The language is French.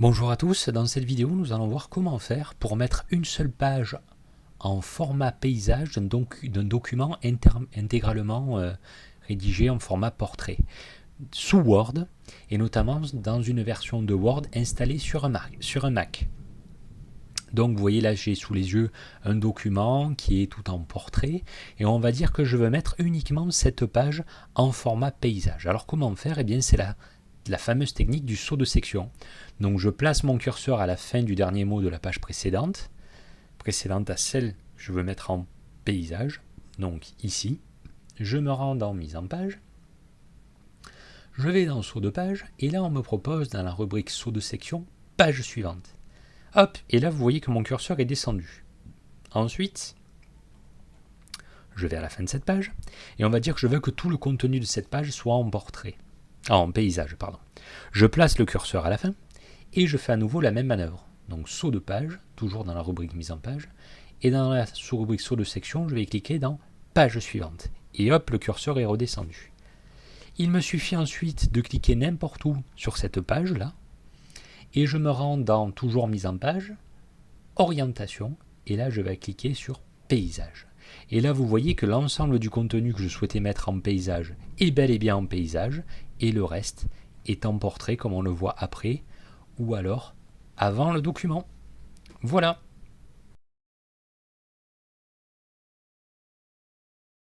Bonjour à tous, dans cette vidéo nous allons voir comment faire pour mettre une seule page en format paysage d'un document intégralement rédigé en format portrait sous Word et notamment dans une version de Word installée sur un Mac. Donc vous voyez là j'ai sous les yeux un document qui est tout en portrait et on va dire que je veux mettre uniquement cette page en format paysage. Alors comment faire? Eh bien c'est la fameuse technique du saut de section. Donc je place mon curseur à la fin du dernier mot de la page précédente à celle que je veux mettre en paysage. Donc ici, je me rends dans mise en page, je vais dans saut de page et là on me propose dans la rubrique saut de section page suivante. Hop, et là vous voyez que mon curseur est descendu. Ensuite, je vais à la fin de cette page et on va dire que je veux que tout le contenu de cette page soit en portrait. En paysage, pardon. Je place le curseur à la fin et je fais à nouveau la même manœuvre. Donc saut de page, toujours dans la rubrique mise en page, et dans la sous-rubrique saut de section, je vais cliquer dans page suivante. Et hop, le curseur est redescendu. Il me suffit ensuite de cliquer n'importe où sur cette page-là, et je me rends dans toujours mise en page, orientation, et là je vais cliquer sur paysage. Et là vous voyez que l'ensemble du contenu que je souhaitais mettre en paysage est bel et bien en paysage, et le reste est en portrait comme on le voit après, ou alors avant le document. Voilà.